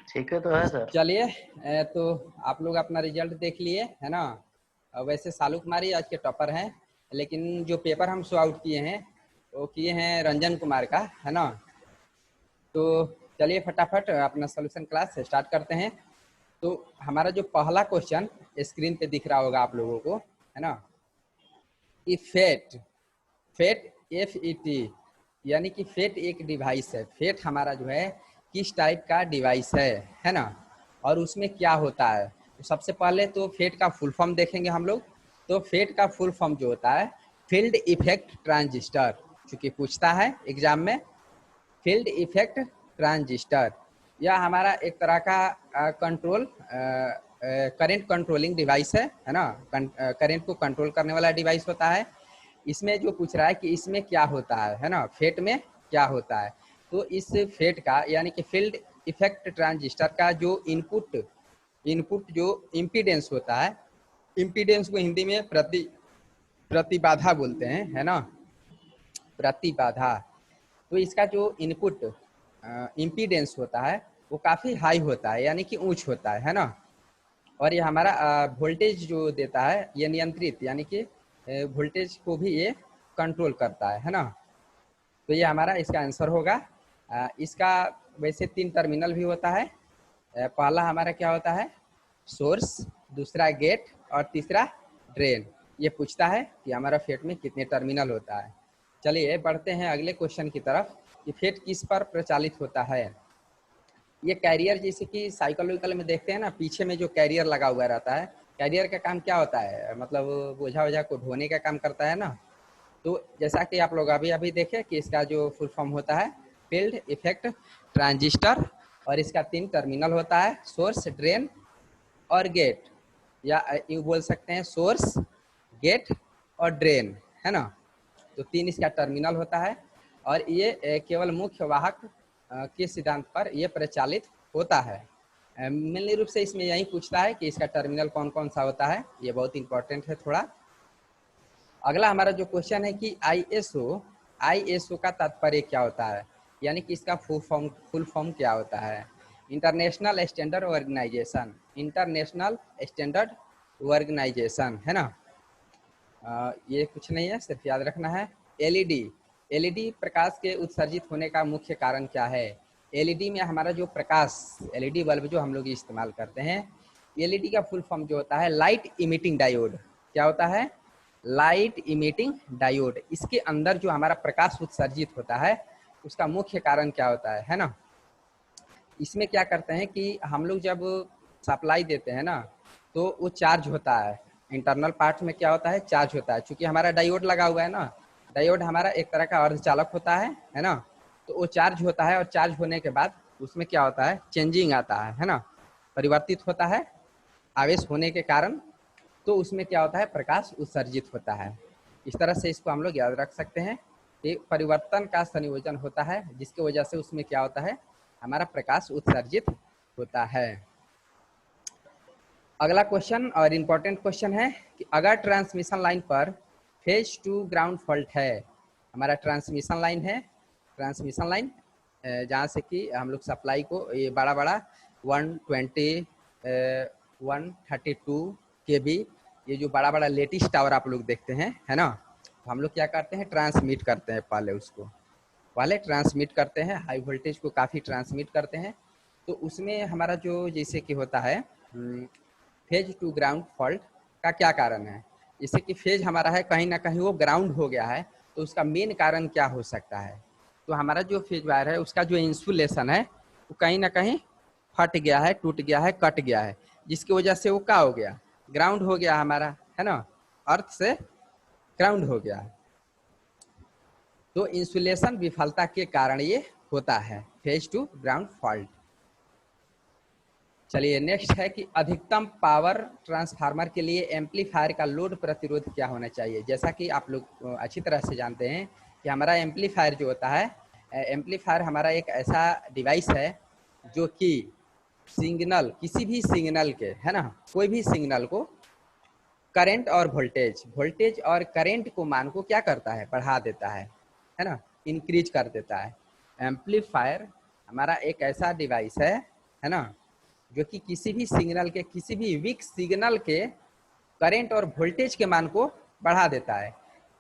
ठीक है तो है सर। चलिए, तो आप लोग अपना रिजल्ट देख लिए है ना। वैसे सालू कुमारी आज के टॉपर हैं, लेकिन जो पेपर हम शो आउट किए हैं वो किए हैं रंजन कुमार का, है ना। तो चलिए फटाफट अपना सॉल्यूशन क्लास स्टार्ट करते हैं। तो हमारा जो पहला क्वेश्चन स्क्रीन पे दिख रहा होगा आप लोगों को, है ना, कि फेट फेट FET यानी कि फेट एक डिवाइस है। फेट हमारा जो है किस टाइप का डिवाइस है ना, और उसमें क्या होता है। तो सबसे पहले तो फेट का फुल फॉर्म देखेंगे हम लोग। तो फेट का फुल फॉर्म जो होता है फील्ड इफेक्ट ट्रांजिस्टर, चूंकि पूछता है एग्जाम में। फील्ड इफेक्ट ट्रांजिस्टर यह हमारा एक तरह का कंट्रोल करंट कंट्रोलिंग डिवाइस है ना। करंट को कंट्रोल करने वाला डिवाइस होता है। इसमें जो पूछ रहा है कि इसमें क्या होता है ना, फेट में क्या होता है। तो इस फेट का यानी कि फील्ड इफेक्ट ट्रांजिस्टर का जो इनपुट जो इम्पीडेंस होता है, इम्पीडेंस को हिंदी में प्रतिबाधा बोलते हैं, है ना, प्रतिबाधा। तो इसका जो इनपुट इम्पीडेंस होता है वो काफ़ी हाई होता है, यानी कि ऊंच होता है ना। और ये हमारा वोल्टेज जो देता है ये नियंत्रित, यानी कि वोल्टेज को भी ये कंट्रोल करता है ना। तो ये हमारा इसका आंसर होगा। इसका वैसे 3 टर्मिनल भी होता है। पहला हमारा क्या होता है, सोर्स, दूसरा गेट और तीसरा ड्रेन। ये पूछता है कि हमारा फेट में कितने टर्मिनल होता है। चलिए बढ़ते हैं अगले क्वेश्चन की तरफ कि फेट किस पर प्रचालित होता है। ये कैरियर, जैसे कि साइकिल वाइकल में देखते हैं ना, पीछे में जो कैरियर लगा हुआ रहता है, कैरियर का काम क्या होता है, मतलब बोझा वोझा को ढोने का काम करता है ना। तो जैसा कि आप लोग अभी अभी देखे कि इसका जो फुल फॉर्म होता है फील्ड इफेक्ट ट्रांजिस्टर, और इसका 3 टर्मिनल होता है, सोर्स, ड्रेन और गेट, या यूँ बोल सकते हैं सोर्स, गेट और ड्रेन, है ना। तो 3 इसका टर्मिनल होता है, और ये केवल मुख्य वाहक के सिद्धांत पर यह प्रचालित होता है। मेनली रूप से इसमें यही पूछता है कि इसका टर्मिनल कौन कौन सा होता है, ये बहुत इंपॉर्टेंट है थोड़ा। अगला हमारा जो क्वेश्चन है कि ISO का तात्पर्य क्या होता है, यानी कि इसका फुल फॉर्म क्या होता है। International standard organisation, international standard organisation, है ना। ये कुछ नहीं है, सिर्फ याद रखना है। एलईडी प्रकाश के उत्सर्जित होने का मुख्य कारण क्या है। एलईडी में हमारा जो प्रकाश, एलईडी बल्ब जो हम लोग इस्तेमाल करते हैं, एलईडी का फुल फॉर्म जो होता है लाइट इमिटिंग डायोड। क्या होता है, लाइट इमिटिंग डायोड। इसके अंदर जो हमारा प्रकाश उत्सर्जित होता है उसका मुख्य कारण क्या होता है ना। इसमें क्या करते हैं कि हम लोग जब सप्लाई देते हैं ना तो वो चार्ज होता है, इंटरनल पार्ट में क्या होता है, चार्ज होता है। चूंकि हमारा डायोड लगा हुआ है ना, डायोड हमारा एक तरह का अर्धचालक होता है ना। तो वो चार्ज होता है, और चार्ज होने के बाद उसमें क्या होता है, चेंजिंग आता है ना, परिवर्तित होता है आवेश होने के कारण। तो उसमें क्या होता है, प्रकाश उत्सर्जित होता है। इस तरह से इसको हम लोग याद रख सकते हैं कि परिवर्तन का संयोजन होता है, जिसकी वजह से उसमें क्या होता है, हमारा प्रकाश उत्सर्जित होता है। अगला क्वेश्चन और इम्पोर्टेंट क्वेश्चन है कि अगर ट्रांसमिशन लाइन पर फेज 2 ग्राउंड फॉल्ट है, हमारा ट्रांसमिशन लाइन है, ट्रांसमिशन लाइन जहाँ से कि हम लोग सप्लाई को ये बड़ा बड़ा 120 132 kV, ये जो बड़ा बड़ा लेटेस्ट टावर आप लोग देखते हैं, है ना। तो हम लोग क्या करते हैं, ट्रांसमिट करते हैं, पहले ट्रांसमिट करते हैं, हाई वोल्टेज को काफ़ी ट्रांसमिट करते हैं। तो उसमें हमारा जो जैसे कि होता है फेज 2 ग्राउंड फॉल्ट का क्या कारण है। जैसे कि फेज हमारा है कहीं ना कहीं वो ग्राउंड हो गया है, तो उसका मेन कारण क्या हो सकता है। तो हमारा जो फेज वायर है उसका जो इंसुलेशन है वो कहीं ना कहीं फट गया है, टूट गया है, कट गया है, जिसकी वजह से वो क्या हो गया, ग्राउंड हो गया हमारा, है ना, अर्थ से ग्राउंड हो गया है। तो इंसुलेशन विफलता के कारण ये होता है फेज 2 ग्राउंड फॉल्ट। चलिए नेक्स्ट है कि अधिकतम पावर ट्रांसफार्मर के लिए एम्पलीफायर का लोड प्रतिरोध क्या होना चाहिए। जैसा कि आप लोग अच्छी तरह से जानते हैं कि हमारा एम्पलीफायर जो होता है, एम्पलीफायर हमारा एक ऐसा डिवाइस है जो कि सिग्नल, किसी भी सिग्नल के, है ना, कोई भी सिग्नल को करंट और वोल्टेज और करंट को मान को क्या करता है, बढ़ा देता है ना, इंक्रीज कर देता है। एम्पलीफायर हमारा एक ऐसा डिवाइस है ना, जो कि किसी भी सिग्नल के, किसी भी वीक सिग्नल के करंट और वोल्टेज के मान को बढ़ा देता है।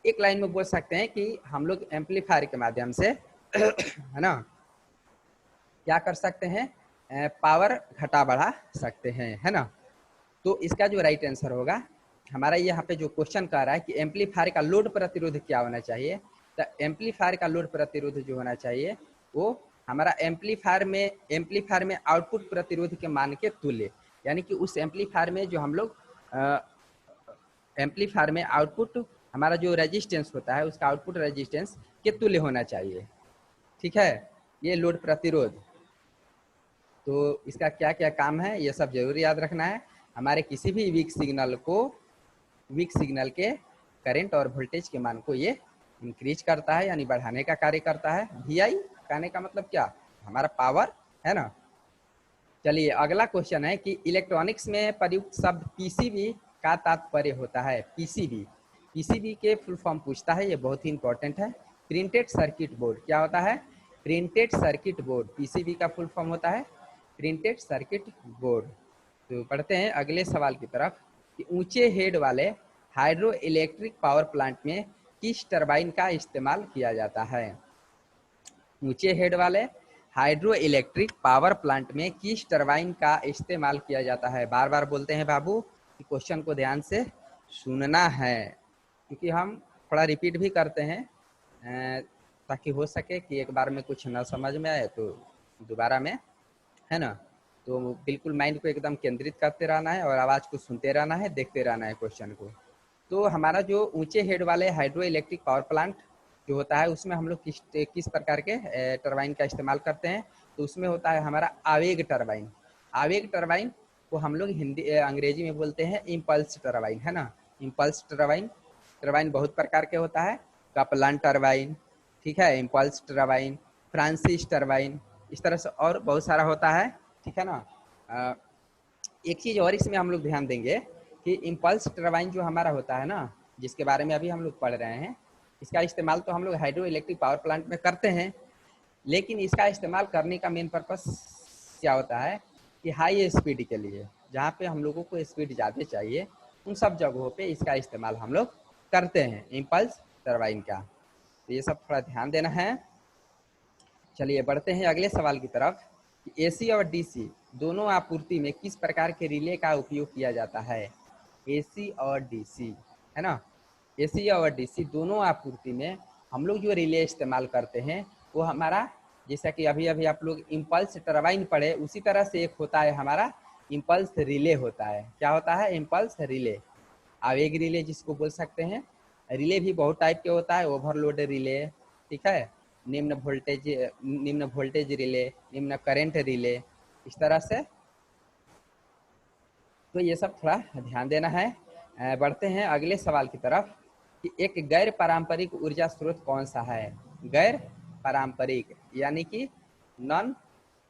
एक लाइन में बोल सकते हैं कि हम लोग एम्पलीफायर के माध्यम से है ना क्या कर सकते हैं, पावर घटा बढ़ा सकते हैं, है ना। तो इसका जो राइट आंसर होगा हमारा, यहाँ पे जो क्वेश्चन कर रहा है कि एम्पलीफायर का लोड प्रतिरोध क्या होना चाहिए, तो एम्पलीफायर का लोड प्रतिरोध जो होना चाहिए वो हमारा एम्पलीफायर में आउटपुट प्रतिरोध के मान के तुल्य, यानी कि उस एम्पलीफायर में जो हम लोग एम्पलीफायर में आउटपुट हमारा जो रेजिस्टेंस होता है उसका आउटपुट रेजिस्टेंस के तुल्य होना चाहिए। ठीक है, ये लोड प्रतिरोध। तो इसका क्या क्या काम है ये सब जरूर याद रखना है। हमारे किसी भी वीक सिग्नल के करंट और वोल्टेज के मान को ये इंक्रीज करता है, यानी बढ़ाने का कार्य करता है। VI कहने का मतलब क्या, हमारा पावर, है ना। चलिए अगला क्वेश्चन है कि इलेक्ट्रॉनिक्स में प्रयुक्त शब्द पीसीबी का तात्पर्य होता है। पीसीबी के फुल फॉर्म पूछता है, ये बहुत ही इंपॉर्टेंट है। प्रिंटेड सर्किट बोर्ड क्या होता है, प्रिंटेड सर्किट बोर्ड, पीसीबी का फुल फॉर्म होता है प्रिंटेड सर्किट बोर्ड। तो पढ़ते हैं अगले सवाल की तरफ कि ऊंचे हेड वाले हाइड्रो इलेक्ट्रिक पावर प्लांट में किस टरबाइन का इस्तेमाल किया जाता है। ऊंचे हेड वाले हाइड्रो इलेक्ट्रिक पावर प्लांट में किस टरबाइन का इस्तेमाल किया जाता है। बार बार बोलते हैं बाबू कि क्वेश्चन को ध्यान से सुनना है, क्योंकि हम थोड़ा रिपीट भी करते हैं ताकि हो सके कि एक बार में कुछ ना समझ में आए तो दोबारा में, है ना। तो बिल्कुल माइंड को एकदम केंद्रित करते रहना है और आवाज़ को सुनते रहना है, देखते रहना है क्वेश्चन को। तो हमारा जो ऊंचे हेड वाले हाइड्रो इलेक्ट्रिक पावर प्लांट जो होता है उसमें हम लोग किस प्रकार के टरबाइन का इस्तेमाल करते हैं, तो उसमें होता है हमारा आवेग टरबाइन। आवेग टरबाइन को हम लोग अंग्रेजी में बोलते हैं इम्पल्स टरबाइन, है ना। इम्पल्स टरबाइन बहुत प्रकार के होता है, कपलान टरबाइन, ठीक है, इम्पल्स टरबाइन, फ्रांसिस टरबाइन, इस तरह से और बहुत सारा होता है, ठीक है ना। एक चीज़ और इसमें हम लोग ध्यान देंगे कि इम्पल्स टरबाइन जो हमारा होता है ना, जिसके बारे में अभी हम लोग पढ़ रहे हैं, इसका इस्तेमाल तो हम लोग हाइड्रो इलेक्ट्रिक पावर प्लांट में करते हैं, लेकिन इसका इस्तेमाल करने का मेन पर्पस क्या होता है कि हाई स्पीड के लिए, जहाँ पे हम लोगों को स्पीड ज़्यादा चाहिए, उन सब जगहों पे इसका इस्तेमाल हम लोग करते हैं इम्पल्स टरबाइन का। तो ये सब थोड़ा ध्यान देना है। चलिए बढ़ते हैं अगले सवाल की तरफ कि AC और DC दोनों आपूर्ति में किस प्रकार के रिले का उपयोग किया जाता है। AC और DC, है ना, AC और DC दोनों आपूर्ति में हम लोग जो रिले इस्तेमाल करते हैं वो हमारा, जैसा कि अभी अभी आप लोग इम्पल्स टरबाइन पढ़े, उसी तरह से एक होता है हमारा इम्पल्स रिले होता है। क्या होता है, इम्पल्स रिले, आवेग रिले जिसको बोल सकते हैं। रिले भी बहुत टाइप के होता है, ओवरलोड रिले, ठीक है, निम्न वोल्टेज रिले, निम्न करंट रिले, इस तरह से। तो ये सब थोड़ा ध्यान देना है। बढ़ते हैं अगले सवाल की तरफ कि एक गैर पारंपरिक ऊर्जा स्रोत कौन सा है। गैर पारंपरिक यानी कि नॉन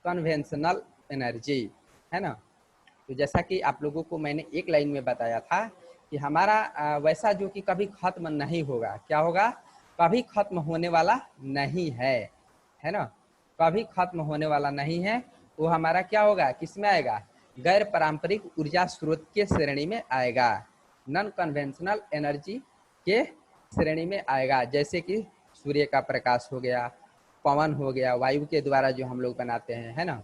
कन्वेंशनल एनर्जी, है ना। तो जैसा कि आप लोगों को मैंने एक लाइन में बताया था कि हमारा वैसा जो कि कभी खत्म नहीं होगा, क्या होगा, कभी खत्म होने वाला नहीं है ना, कभी खत्म होने वाला नहीं है। वो हमारा क्या होगा, किसमें आएगा, गैर पारंपरिक ऊर्जा स्रोत के श्रेणी में आएगा, नॉन कन्वेंशनल एनर्जी के श्रेणी में आएगा। जैसे कि सूर्य का प्रकाश हो गया, पवन हो गया, वायु के द्वारा जो हम लोग बनाते हैं, है ना,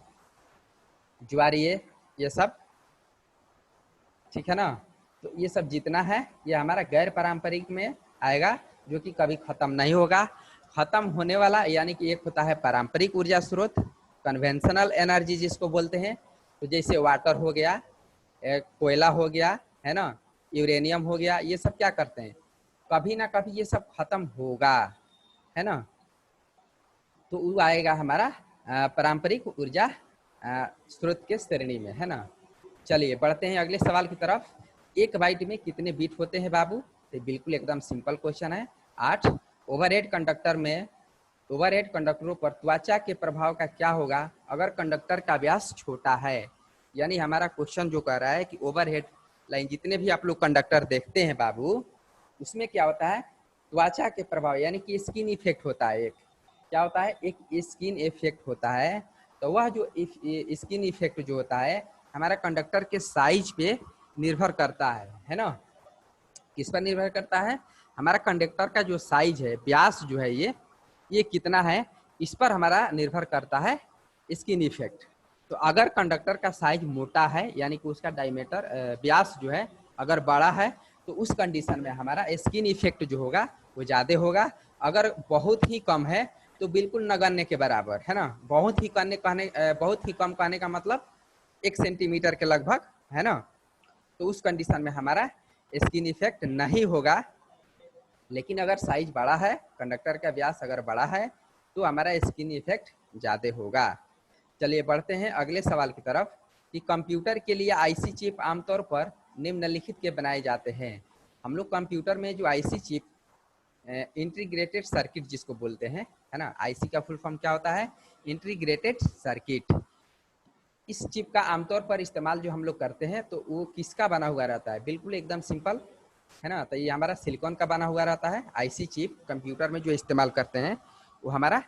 ज्वारीय, ये सब, ठीक है ना। तो ये सब जितना है ये हमारा गैर पारंपरिक में आएगा, जो कि कभी खत्म नहीं होगा। खत्म होने वाला यानी कि एक होता है पारंपरिक ऊर्जा स्रोत, कन्वेंशनल एनर्जी जिसको बोलते हैं, तो जैसे वाटर हो गया, कोयला हो गया, है ना, यूरेनियम हो गया, ये सब क्या करते हैं, कभी ना कभी ये सब खत्म होगा, है ना। तो वो आएगा हमारा पारंपरिक ऊर्जा स्रोत के श्रेणी में, है ना। चलिए बढ़ते हैं अगले सवाल की तरफ। एक बाइट में कितने बीट होते हैं बाबू, तो बिल्कुल एकदम सिंपल क्वेश्चन है, 8। ओवरहेड कंडक्टरों पर त्वचा के प्रभाव का क्या होगा अगर कंडक्टर का व्यास छोटा है। यानी हमारा क्वेश्चन जो कह रहा है कि ओवरहेड लाइन जितने भी आप लोग कंडक्टर देखते हैं बाबू, उसमें क्या होता है, त्वचा के प्रभाव यानी कि स्किन इफेक्ट होता है। एक क्या होता है, एक स्किन इफेक्ट होता है। तो वह जो स्किन इफेक्ट जो होता है हमारा कंडक्टर के साइज पे निर्भर करता है ना। किस पर निर्भर करता है? हमारा कंडक्टर का जो साइज है, व्यास जो है ये कितना है, इस पर हमारा निर्भर करता है स्किन इफेक्ट। तो अगर कंडक्टर का साइज मोटा है, यानी कि उसका डायमीटर व्यास जो है अगर बड़ा है, तो उस कंडीशन में हमारा स्किन इफेक्ट जो होगा वो ज़्यादा होगा। अगर बहुत ही कम है तो बिल्कुल नगण्य के बराबर, है ना। बहुत ही कम कहने का मतलब 1 सेंटीमीटर के लगभग, है ना। तो उस कंडीशन में हमारा स्किन इफेक्ट नहीं होगा। लेकिन अगर साइज बड़ा है, कंडक्टर का व्यास अगर बड़ा है, तो हमारा स्किन इफेक्ट ज़्यादा होगा। चलिए बढ़ते हैं अगले सवाल की तरफ कि कंप्यूटर के लिए आईसी चिप आमतौर पर निम्नलिखित के बनाए जाते हैं। हम लोग कंप्यूटर में जो आईसी चिप, इंटीग्रेटेड सर्किट जिसको बोलते हैं, है ना। आईसी का फुल फॉर्म क्या होता है? Integrated circuit. इस चिप का आमतौर पर इस्तेमाल जो हम लोग करते हैं तो वो किसका बना हुआ रहता है? बिल्कुल एकदम सिंपल, है ना। तो ये हमारा सिलिकॉन का बना हुआ रहता है। आईसी चिप कंप्यूटर में जो इस्तेमाल करते हैं वो हमारा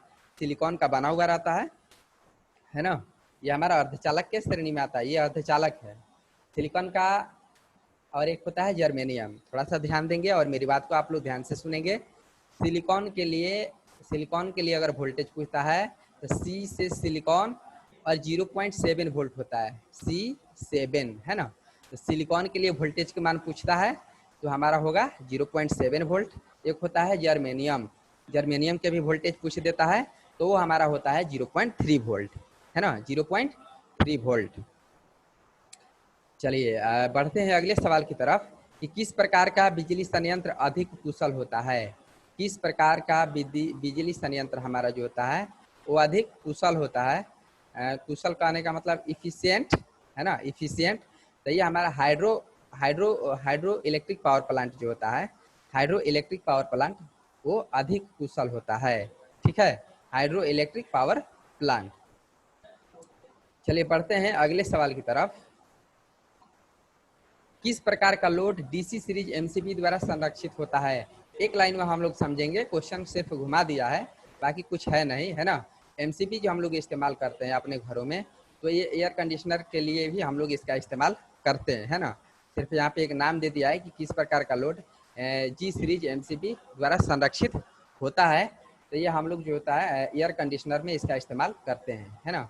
सिलिकॉन का बना हुआ रहता है ना। ये हमारा अर्धचालक के श्रेणी में आता है, ये अर्धचालक है सिलिकॉन का। और एक होता है जर्मेनियम। थोड़ा सा ध्यान देंगे और मेरी बात को आप लोग ध्यान से सुनेंगे। सिलिकॉन के लिए अगर वोल्टेज पूछता है तो सी से सिलिकॉन और 0.7 वोल्ट होता है, C7, है ना। तो सिलिकॉन के लिए वोल्टेज के मान पूछता है तो हमारा होगा 0.7 वोल्ट। एक होता है जर्मेनियम के भी वोल्टेज पूछ देता है तो वो हमारा होता है 0.3 वोल्ट, है ना, 0.3 वोल्ट। चलिए बढ़ते हैं अगले सवाल की तरफ कि किस प्रकार का बिजली संयंत्र अधिक कुशल होता है। किस प्रकार का बिजली संयंत्र हमारा जो होता है वो अधिक कुशल होता है। कुशल कहने का मतलब इफिशिएंट, है ना, इफिशिएंट। तो ये हमारा हाइड्रो इलेक्ट्रिक पावर प्लांट जो होता है, हाइड्रो इलेक्ट्रिक पावर प्लांट वो अधिक कुशल होता है। ठीक है, हाइड्रो इलेक्ट्रिक पावर प्लांट। चलिए बढ़ते हैं अगले सवाल की तरफ। किस प्रकार का लोड डीसी सीरीज एमसीबी द्वारा संरक्षित होता है? एक लाइन में हम लोग समझेंगे, क्वेश्चन सिर्फ घुमा दिया है, बाकी कुछ है नहीं, है ना। एमसीबी जो हम लोग इस्तेमाल करते हैं अपने घरों में, तो ये एयर कंडीशनर के लिए भी हम लोग इसका इस्तेमाल करते हैं, है ना। सिर्फ यहाँ पे एक नाम दे दिया है कि किस प्रकार का लोड जी सीरीज एमसीबी द्वारा संरक्षित होता है। तो ये हम लोग जो होता है एयर कंडीशनर में इसका इस्तेमाल करते हैं, है ना।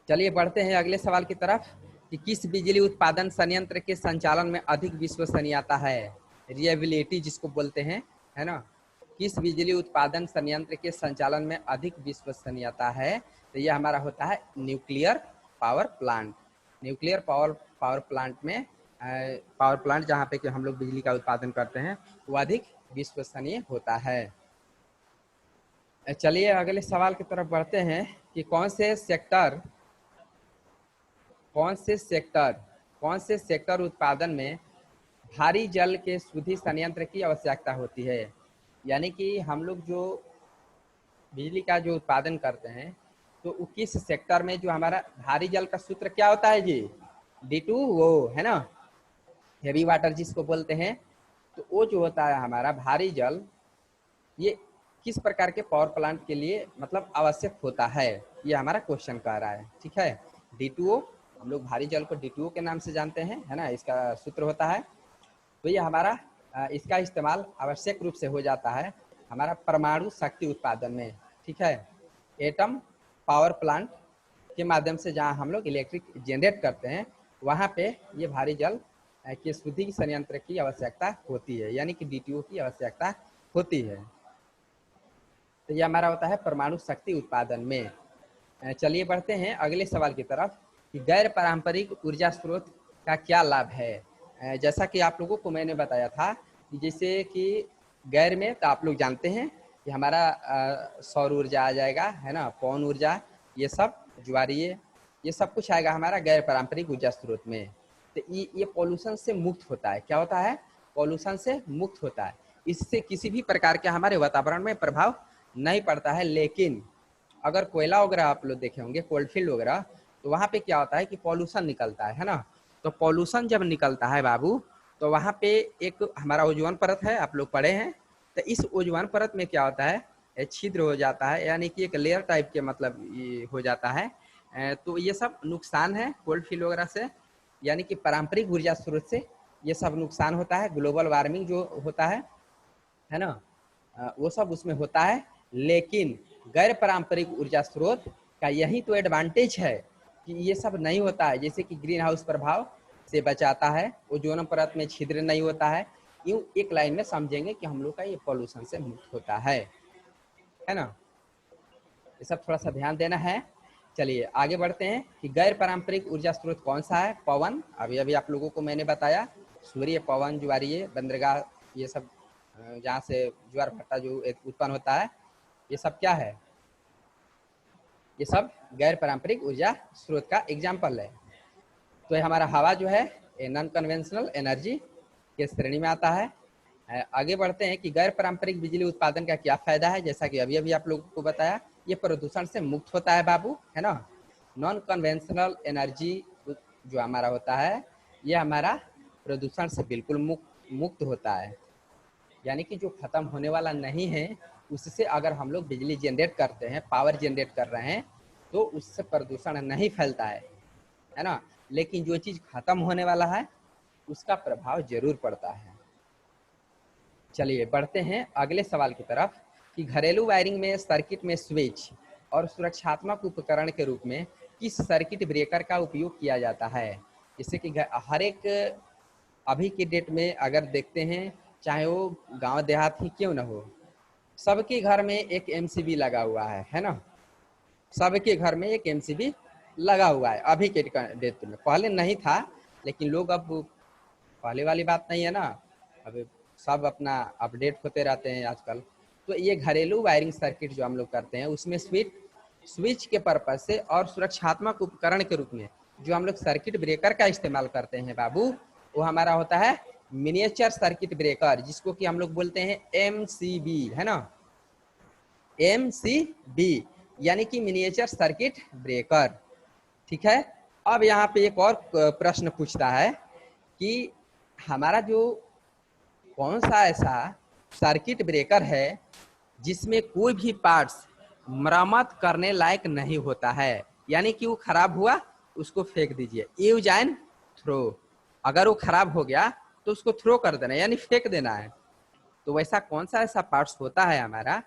चलिए बढ़ते हैं अगले सवाल की तरफ कि किस बिजली उत्पादन संयंत्र के संचालन में अधिक विश्वसनीयता है? रिलायबिलिटी जिसको बोलते हैं, है ना। किस बिजली उत्पादन संयंत्र के संचालन में अधिक विश्वसनीयता है? तो ये हमारा होता है nuclear power plant. Nuclear power plant में पावर प्लांट जहाँ पे कि हम लोग बिजली का उत्पादन करते हैं वो अधिक विश्वसनीय होता है। चलिए अगले सवाल की तरफ बढ़ते हैं कि कौन से सेक्टर उत्पादन में भारी जल के शुद्धि संयंत्र की आवश्यकता होती है। यानी कि हम लोग जो बिजली का जो उत्पादन करते हैं तो वो किस सेक्टर में जो हमारा भारी जल का सूत्र क्या होता है जी? D2, वो है ना, हेवी वाटर जिसको बोलते हैं। तो वो जो होता है हमारा भारी जल, ये किस प्रकार के पावर प्लांट के लिए मतलब आवश्यक होता है, ये हमारा क्वेश्चन कह रहा है। ठीक है, D2O, हम लोग भारी जल को D2O के नाम से जानते हैं, है ना, इसका सूत्र होता है। तो ये हमारा इसका इस्तेमाल आवश्यक रूप से हो जाता है हमारा परमाणु शक्ति उत्पादन में। ठीक है, एटम पावर प्लांट के माध्यम से जहाँ हम लोग इलेक्ट्रिक जनरेट करते हैं वहाँ पे ये भारी जल के शुद्धि संयंत्र की आवश्यकता होती है, यानी कि D2O की आवश्यकता होती है। तो ये हमारा होता है परमाणु शक्ति उत्पादन में। चलिए बढ़ते हैं अगले सवाल की तरफ कि गैर पारंपरिक ऊर्जा स्रोत का क्या लाभ है। जैसा कि आप लोगों को मैंने बताया था कि जैसे कि गैर में तो आप लोग जानते हैं कि हमारा सौर ऊर्जा आ जाएगा, है ना, पवन ऊर्जा, ये सब ज्वारीय, ये सब कुछ आएगा हमारा गैर पारंपरिक ऊर्जा स्रोत में। तो ये पॉल्यूशन से मुक्त होता है। क्या होता है? पॉल्यूशन से मुक्त होता है। इससे किसी भी प्रकार के हमारे वातावरण में प्रभाव नहीं पड़ता है। लेकिन अगर कोयला वगैरह आप लोग देखे होंगे, कोलफील्ड वगैरह, तो वहाँ पे क्या होता है कि पॉल्यूशन निकलता है ना। तो पॉल्यूशन जब निकलता है बाबू, तो वहाँ पे एक हमारा ओजोन परत है, आप लोग पढ़े हैं। तो इस ओजोन परत में क्या होता है, छिद्र हो जाता है, यानी कि एक लेयर टाइप के मतलब ये हो जाता है। तो ये सब नुकसान है कोल्ड फील्ड वगैरह से, यानी कि पारंपरिक ऊर्जा स्रोत से ये सब नुकसान होता है। ग्लोबल वार्मिंग जो होता है ना, वो सब उसमें होता है। लेकिन गैर पारंपरिक ऊर्जा स्रोत का यही तो एडवांटेज है कि ये सब नहीं होता है। जैसे कि ग्रीन हाउस प्रभाव से बचाता है, ओजोन परत में छिद्र नहीं होता है। यूं एक लाइन में समझेंगे कि हम लोग का ये पॉल्यूशन से मुक्त होता है ना। ये सब थोड़ा सा ध्यान देना है। चलिए आगे बढ़ते हैं कि गैर पारंपरिक ऊर्जा स्रोत कौन सा है। पवन, अभी अभी आप लोगों को मैंने बताया, सूर्य, पवन, ज्वारीय, बंदरगाह, ये सब जहाँ से ज्वार भट्टा जो उत्पन्न होता है, ये सब क्या है, ये सब गैर पारंपरिक ऊर्जा स्रोत का एग्जाम्पल है। तो ये हमारा हवा जो है ये नॉन कन्वेंशनल एनर्जी के श्रेणी में आता है। आगे बढ़ते हैं कि गैर पारंपरिक बिजली उत्पादन का क्या फायदा है। जैसा कि अभी अभी आप लोगों को बताया, ये प्रदूषण से मुक्त होता है बाबू, है ना। नॉन कन्वेंशनल एनर्जी जो हमारा होता है, ये हमारा प्रदूषण से बिल्कुल मुक्त होता है, यानी कि जो खत्म होने वाला नहीं है, उससे अगर हम लोग बिजली जनरेट करते हैं, पावर जनरेट कर रहे हैं, तो उससे प्रदूषण नहीं फैलता है ना। लेकिन जो चीज खत्म होने वाला है उसका प्रभाव जरूर पड़ता है। चलिए बढ़ते हैं अगले सवाल की तरफ कि घरेलू वायरिंग में सर्किट में स्विच और सुरक्षात्मक उपकरण के रूप में किस सर्किट ब्रेकर का उपयोग किया जाता है। जैसे कि हर एक अभी की डेट में अगर देखते हैं, चाहे वो गांव देहात ही क्यों ना हो, सबके घर में एक एमसीबी लगा हुआ है ना। सबके घर में एक एमसीबी लगा हुआ है अभी के डेट में। पहले नहीं था, लेकिन लोग अब, पहले वाली बात नहीं है ना, अब सब अपना अपडेट होते रहते हैं आजकल। तो ये घरेलू वायरिंग सर्किट जो हम लोग करते हैं, उसमें स्विच के पर्पज से और सुरक्षात्मक उपकरण के रूप में जो हम लोग सर्किट ब्रेकर का इस्तेमाल करते हैं बाबू, वो हमारा होता है मिनिएचर सर्किट ब्रेकर, जिसको कि हम लोग बोलते हैं एमसीबी, है ना। एमसीबी यानी कि मिनिएचर सर्किट ब्रेकर, ठीक है। अब यहाँ पे एक और प्रश्न पूछता है कि हमारा जो कौन सा ऐसा सर्किट ब्रेकर है जिसमें कोई भी पार्ट्स मरम्मत करने लायक नहीं होता है, यानी कि वो खराब हुआ उसको फेंक दीजिए, यूज एंड थ्रो। अगर वो खराब हो गया तो उसको थ्रो कर देना, यानी फेंक देना है। तो वैसा कौन सा ऐसा पार्ट्स होता है हमारा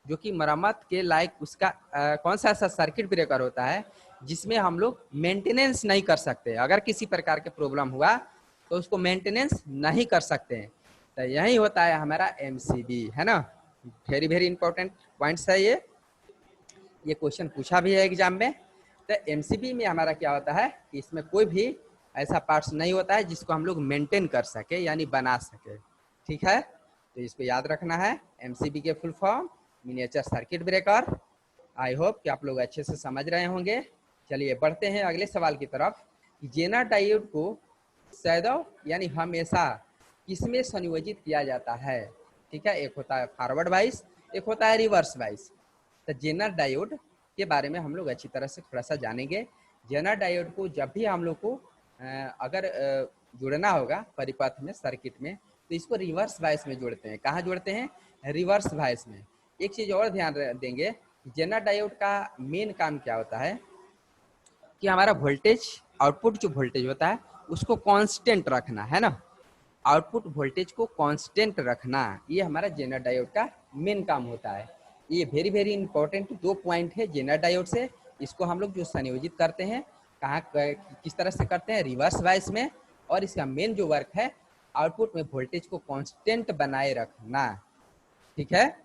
जो कि मरम्मत के लायक, उसका कौन सा ऐसा सर्किट ब्रेकर होता है जिसमें हम लोग मेंटेनेंस नहीं कर सकते। अगर किसी प्रकार के प्रॉब्लम हुआ तो उसको मेंटेनेंस नहीं कर सकते हैं, तो यही होता है हमारा एमसीबी, है ना। वेरी वेरी इंपॉर्टेंट पॉइंट्स है ये क्वेश्चन पूछा भी है एग्जाम में। तो एमसीबी में हमारा क्या होता है कि इसमें कोई भी ऐसा पार्ट्स नहीं होता है जिसको हम लोग मेंटेन कर सके, यानी बना सके, ठीक है। तो इसको याद रखना है, एमसीबी के full form miniature circuit breaker. I hope कि आप लोग अच्छे से समझ रहे होंगे। चलिए बढ़ते हैं अगले सवाल की तरफ। जेनर डायोड को सदैव यानी हमेशा किसमें संयोजित किया जाता है, ठीक है। एक होता है फॉरवर्ड वाइस, एक होता है रिवर्स वाइस। तो जेनर डायोड के बारे में हम लोग अच्छी तरह से थोड़ा सा जानेंगे। जेनर डायोड को जब भी हम लोग को अगर जुड़ना होगा परिपथ में, सर्किट में, तो इसको रिवर्स वाइस में जोड़ते हैं। कहाँ जोड़ते हैं? रिवर्स वाइस में। एक चीज और ध्यान देंगे, जेनर डायोड का मेन काम क्या होता है कि हमारा वोल्टेज, आउटपुट जो वोल्टेज होता है उसको कांस्टेंट रखना, है ना। आउटपुट वोल्टेज को कांस्टेंट रखना, ये हमारा जेनर डायोड का मेन काम होता है। ये वेरी वेरी इंपॉर्टेंट 2 पॉइंट है जेनर डायोड से। इसको हम लोग जो संयोजित करते हैं, कहाँ किस तरह से करते हैं? रिवर्स वाइस में। और इसका मेन जो वर्क है आउटपुट में वोल्टेज को कांस्टेंट बनाए रखना, ठीक है।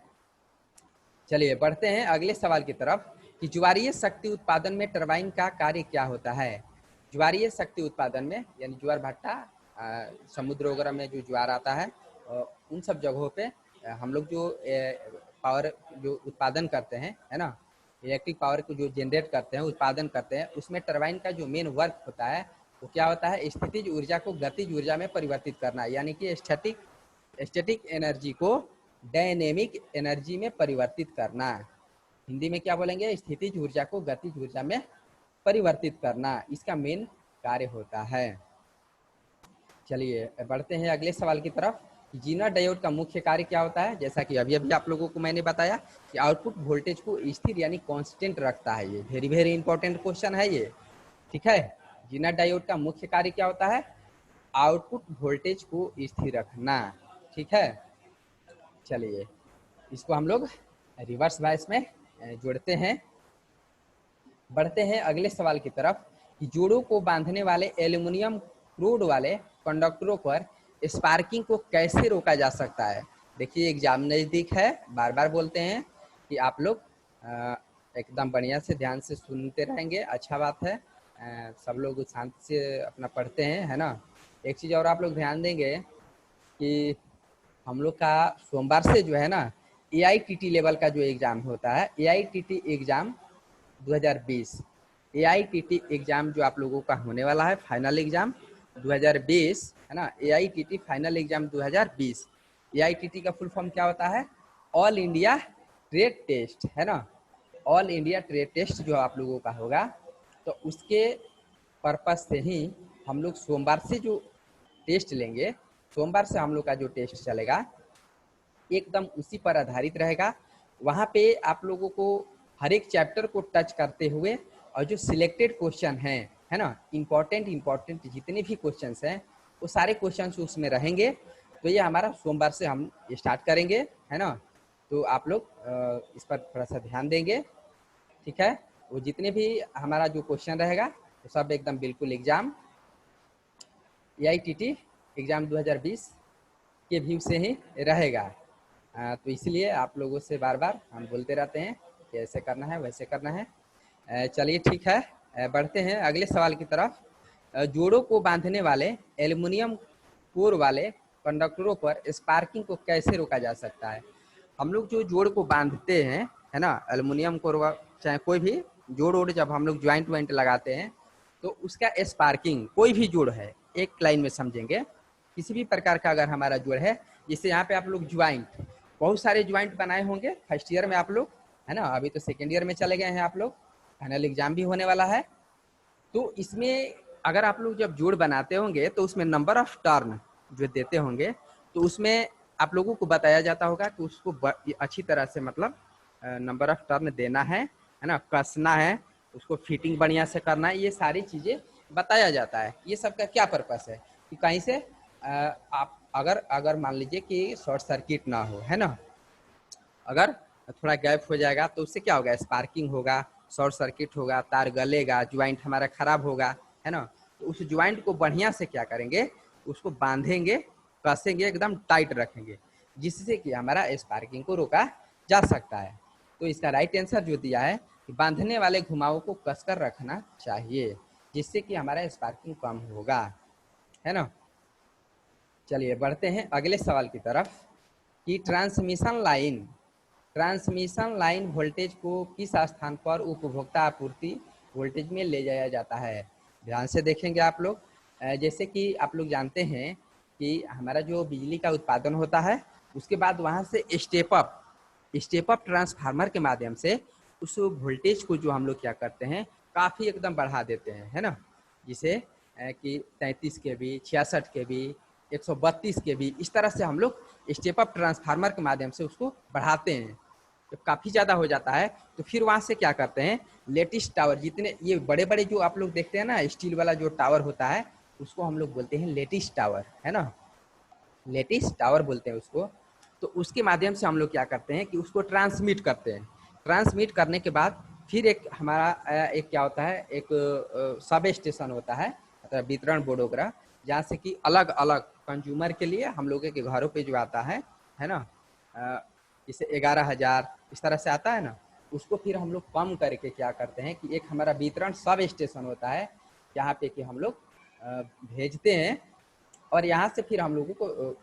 चलिए बढ़ते हैं अगले सवाल की तरफ कि ज्वारीय शक्ति उत्पादन में टरबाइन का कार्य क्या होता है। ज्वारीय शक्ति उत्पादन में यानी ज्वार भट्टा, समुद्र वगैरह में जो ज्वार आता है, उन सब जगहों पे हम लोग जो पावर जो उत्पादन करते हैं, है ना, इलेक्ट्रिक पावर को जो जनरेट करते हैं, उत्पादन करते हैं, उसमें टरबाइन का जो मेन वर्क होता है वो क्या होता है? स्थितिज ऊर्जा को गतिज ऊर्जा में परिवर्तित करना, यानी कि स्टैटिक एनर्जी को डायनेमिक एनर्जी में परिवर्तित करना। हिंदी में क्या बोलेंगे? स्थितिज ऊर्जा को गतिज ऊर्जा में परिवर्तित करना, इसका मेन कार्य होता है। चलिए बढ़ते हैं अगले सवाल की तरफ जीना डायोड का मुख्य कार्य क्या होता है, जैसा कि अभी अभी आप लोगों को मैंने बताया कि आउटपुट वोल्टेज को स्थिर यानी कांस्टेंट रखता है। ये वेरी वेरी इंपॉर्टेंट क्वेश्चन है ये, ठीक है। जीना डायोड का मुख्य कार्य क्या होता है, आउटपुट वोल्टेज को स्थिर रखना, ठीक है। चलिए इसको हम लोग रिवर्स बायस में जोड़ते हैं। बढ़ते हैं अगले सवाल की तरफ कि जोड़ों को बांधने वाले एल्युमिनियम क्रोड वाले कंडक्टरों पर स्पार्किंग को कैसे रोका जा सकता है। देखिए एग्जाम नज़दीक है, बार बार बोलते हैं कि आप लोग एकदम बढ़िया से ध्यान से सुनते रहेंगे, अच्छा बात है। सब लोग शांति से अपना पढ़ते हैं, है ना। एक चीज़ और आप लोग ध्यान देंगे कि हम लोग का सोमवार से जो है ना AITT लेवल का जो एग्ज़ाम होता है, AITT एग्ज़ाम 2020 AITT एग्ज़ाम जो आप लोगों का होने वाला है, फाइनल एग्ज़ाम 2020, है ना। AITT फाइनल एग्ज़ाम 2020, AITT का फुल फॉर्म क्या होता है, ऑल इंडिया ट्रेड टेस्ट, है ना। ऑल इंडिया ट्रेड टेस्ट जो आप लोगों का होगा, तो उसके पर्पज से ही हम लोग सोमवार से जो टेस्ट लेंगे, सोमवार से हम लोग का जो टेस्ट चलेगा एकदम उसी पर आधारित रहेगा। वहाँ पे आप लोगों को हर एक चैप्टर को टच करते हुए और जो सिलेक्टेड क्वेश्चन हैं, है ना, इम्पोर्टेंट जितने भी क्वेश्चंस हैं वो सारे क्वेश्चंस उसमें रहेंगे। तो ये हमारा सोमवार से हम स्टार्ट करेंगे, है ना। तो आप लोग इस पर थोड़ा सा ध्यान देंगे, ठीक है। वो जितने भी हमारा जो क्वेश्चन रहेगा वो सब एकदम बिल्कुल एग्जाम AITT एग्जाम 2020 के व्यू से ही रहेगा। तो इसलिए आप लोगों से बार बार हम बोलते रहते हैं कि ऐसे करना है वैसे करना है। चलिए ठीक है, बढ़ते हैं अगले सवाल की तरफ। जोड़ों को बांधने वाले एल्युमिनियम कोर वाले कंडक्टरों पर स्पार्किंग को कैसे रोका जा सकता है। हम लोग जो जोड़ को बांधते हैं, है ना, एल्युमिनियम कोर चाहे कोई भी जोड़ वोड़ जब हम लोग ज्वाइंट वाइंट लगाते हैं तो उसका स्पार्किंग, कोई भी जोड़ है, एक लाइन में समझेंगे, किसी भी प्रकार का अगर हमारा जोड़ है, जैसे यहाँ पे आप लोग ज्वाइंट, बहुत सारे ज्वाइंट बनाए होंगे फर्स्ट ईयर में आप लोग, है ना। अभी तो सेकेंड ईयर में चले गए हैं आप लोग, फाइनल एग्जाम भी होने वाला है। तो इसमें अगर आप लोग जब जोड़ बनाते होंगे तो उसमें नंबर ऑफ टर्न जो देते होंगे, तो उसमें आप लोगों को बताया जाता होगा कि उसको अच्छी तरह से मतलब नंबर ऑफ टर्न देना है ना, कसना है, उसको फिटिंग बढ़िया से करना है, ये सारी चीज़ें बताया जाता है। ये सब का क्या पर्पस है कि कहीं से आप अगर मान लीजिए कि शॉर्ट सर्किट ना हो, है ना, अगर थोड़ा गैप हो जाएगा तो उससे क्या होगा, स्पार्किंग होगा, शॉर्ट सर्किट होगा, तार गलेगा, ज्वाइंट हमारा खराब होगा, है ना। तो उस ज्वाइंट को बढ़िया से क्या करेंगे, उसको बांधेंगे, कसेंगे, एकदम टाइट रखेंगे, जिससे कि हमारा स्पार्किंग को रोका जा सकता है। तो इसका राइट आंसर जो दिया है कि बांधने वाले घुमावों को कसकर रखना चाहिए, जिससे कि हमारा स्पार्किंग कम होगा, है ना। चलिए बढ़ते हैं अगले सवाल की तरफ कि ट्रांसमिशन लाइन वोल्टेज को किस स्थान पर उपभोक्ता आपूर्ति वोल्टेज में ले जाया जाता है। ध्यान से देखेंगे आप लोग। जैसे कि आप लोग जानते हैं कि हमारा जो बिजली का उत्पादन होता है, उसके बाद वहाँ से स्टेप अप ट्रांसफार्मर के माध्यम से उस वोल्टेज को जो हम लोग क्या करते हैं, काफ़ी एकदम बढ़ा देते हैं, है ना। जिसे कि 33 kV, 66 kV, 132 kV, इस तरह से हम लोग स्टेप अप ट्रांसफार्मर के माध्यम से उसको बढ़ाते हैं। जब काफ़ी ज़्यादा हो जाता है तो फिर वहाँ से क्या करते हैं, लेटेस्ट टावर, जितने ये बड़े बड़े जो आप लोग देखते हैं ना स्टील वाला जो टावर होता है, उसको हम लोग बोलते हैं लेटेस्ट टावर, है ना, लेटेस्ट टावर बोलते हैं उसको। तो उसके माध्यम से हम लोग क्या करते हैं कि उसको ट्रांसमिट करते हैं। ट्रांसमिट करने के बाद फिर एक हमारा एक क्या होता है, एक सब स्टेशन होता है, मतलब वितरण बोर्ड वगैरह, जहाँ से कि अलग अलग कंज्यूमर के लिए हम लोगों के घरों पे जो आता है ना, जैसे 11,000 इस तरह से आता है ना, उसको फिर हम लोग कम करके क्या करते हैं कि एक हमारा वितरण सब स्टेशन होता है, जहाँ पे कि हम लोग भेजते हैं, और यहाँ से फिर हम लोगों को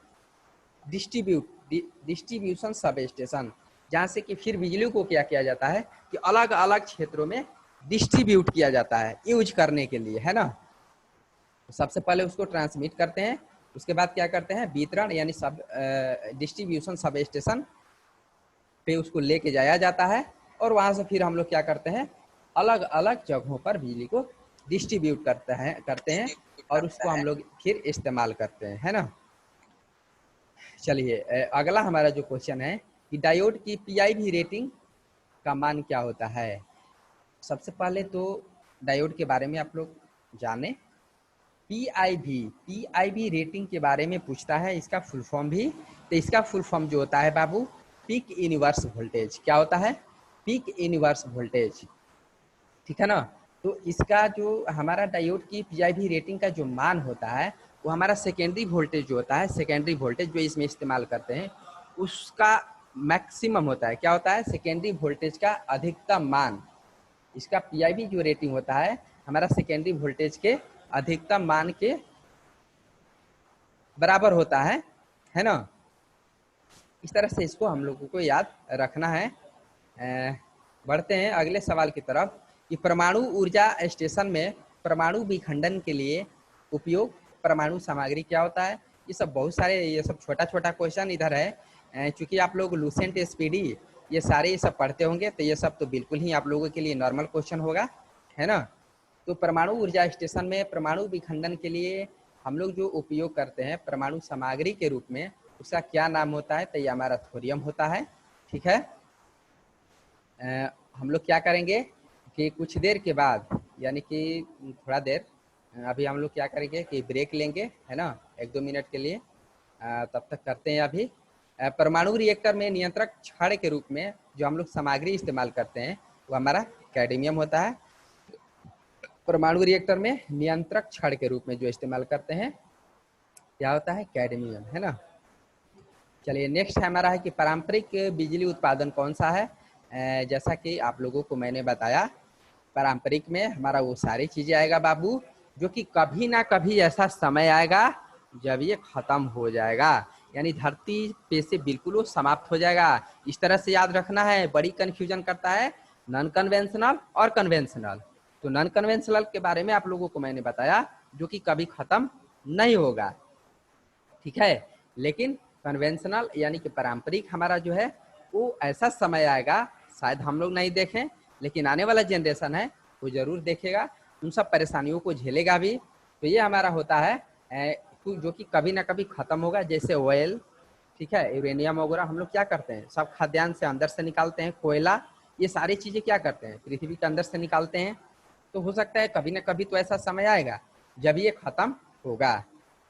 डिस्ट्रीब्यूशन सब स्टेशन, जहाँ से कि फिर बिजली को क्या किया जाता है कि अलग अलग क्षेत्रों में डिस्ट्रीब्यूट किया जाता है यूज करने के लिए, है ना। तो सबसे पहले उसको ट्रांसमिट करते हैं, उसके बाद क्या करते हैं, वितरण यानी सब डिस्ट्रीब्यूशन सब स्टेशन पे उसको लेके जाया जाता है, और वहाँ से फिर हम लोग क्या करते हैं, अलग अलग जगहों पर बिजली को डिस्ट्रीब्यूट करते हैं और उसको हम लोग फिर इस्तेमाल करते हैं, है ना। चलिए अगला हमारा जो क्वेश्चन है कि डायोड की पीआईवी रेटिंग का मान क्या होता है। सबसे पहले तो डायोड के बारे में आप लोग जाने। पीआईवी रेटिंग के बारे में पूछता है, इसका फुल फॉर्म भी, तो इसका फुल फॉर्म जो होता है बाबू, पीक इनवर्स वोल्टेज। क्या होता है? पीक इनवर्स वोल्टेज, ठीक है ना। तो इसका जो हमारा डायोड की पीआईवी रेटिंग का जो मान होता है वो हमारा सेकेंडरी वोल्टेज जो होता है, सेकेंडरी वोल्टेज जो इसमें इस्तेमाल करते हैं उसका मैक्सिमम होता है। क्या होता है? सेकेंडरी वोल्टेज का अधिकतम मान। इसका पीआईवी जो रेटिंग होता है हमारा सेकेंडरी वोल्टेज के अधिकतम मान के बराबर होता है ना। इस तरह से इसको हम लोगों को याद रखना है। बढ़ते हैं अगले सवाल की तरफ कि परमाणु ऊर्जा स्टेशन में परमाणु विखंडन के लिए उपयोग परमाणु सामग्री क्या होता है। ये सब बहुत सारे, ये सब छोटा छोटा क्वेश्चन इधर है। चूंकि आप लोग लूसेंट स्पीडी ये सारे ये सब पढ़ते होंगे तो ये सब तो बिल्कुल ही आप लोगों के लिए नॉर्मल क्वेश्चन होगा, है ना। तो परमाणु ऊर्जा स्टेशन में परमाणु विखंडन के लिए हम लोग जो उपयोग करते हैं परमाणु सामग्री के रूप में, उसका क्या नाम होता है? तो ये हमारा थोरियम होता है, ठीक है। हम लोग क्या करेंगे कि कुछ देर के बाद, यानी कि थोड़ा देर, अभी हम लोग क्या करेंगे कि ब्रेक लेंगे, है ना, 1-2 मिनट के लिए। तब तक करते हैं अभी। परमाणु रिएक्टर में नियंत्रक छड़ के रूप में जो हम लोग सामग्री इस्तेमाल करते हैं वो हमारा कैडमियम होता है। परमाणु रिएक्टर में नियंत्रक छड़ के रूप में जो इस्तेमाल करते हैं क्या होता है? कैडमियम, है ना। चलिए नेक्स्ट हमारा है कि पारंपरिक बिजली उत्पादन कौन सा है। जैसा कि आप लोगों को मैंने बताया, पारंपरिक में हमारा वो सारी चीजें आएगा बाबू, जो कि कभी ना कभी ऐसा समय आएगा जब ये खत्म हो जाएगा, यानी धरती पे से बिल्कुल वो समाप्त हो जाएगा। इस तरह से याद रखना है। बड़ी कंफ्यूजन करता है नॉन कन्वेंशनल और कन्वेंशनल। तो नॉन कन्वेंशनल के बारे में आप लोगों को मैंने बताया, जो कि कभी खत्म नहीं होगा, ठीक है। लेकिन कन्वेंशनल यानी कि पारंपरिक हमारा जो है वो ऐसा समय आएगा, शायद हम लोग नहीं देखें लेकिन आने वाला जनरेशन है वो जरूर देखेगा, उन सब परेशानियों को झेलेगा भी। तो ये हमारा होता है जो कि कभी ना कभी खत्म होगा, जैसे ऑयल, ठीक है, यूरेनियम वगैरह हम लोग क्या करते हैं, सब खाद्यान्न से अंदर से निकालते हैं, कोयला, ये सारी चीजें क्या करते हैं पृथ्वी के अंदर से निकालते हैं। तो हो सकता है कभी ना कभी तो ऐसा समय आएगा जब ये खत्म होगा,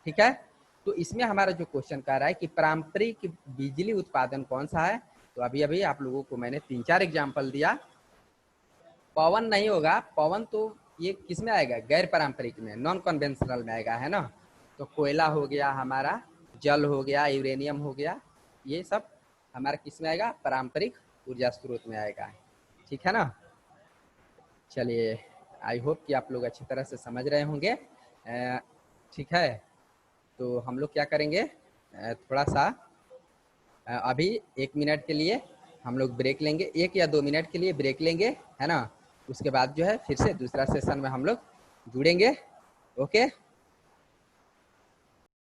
ठीक है। तो इसमें हमारा जो क्वेश्चन कह रहा है कि पारंपरिक बिजली उत्पादन कौन सा है, तो अभी अभी आप लोगों को मैंने 3-4 एग्जाम्पल दिया। पवन नहीं होगा, पवन तो ये किस में आएगा? गैर पारंपरिक में, नॉन कन्वेंशनल में आएगा, है ना। तो कोयला हो गया हमारा, जल हो गया, यूरेनियम हो गया, ये सब हमारा किस में आएगा? पारंपरिक ऊर्जा स्रोत में आएगा, ठीक है ना। चलिए आई होप कि आप लोग अच्छी तरह से समझ रहे होंगे, ठीक है। तो हम लोग क्या करेंगे, थोड़ा सा अभी 1 मिनट के लिए हम लोग ब्रेक लेंगे, 1 या 2 मिनट के लिए ब्रेक लेंगे, है ना। उसके बाद जो है फिर से दूसरा सेशन में हम लोग जुड़ेंगे, ओके।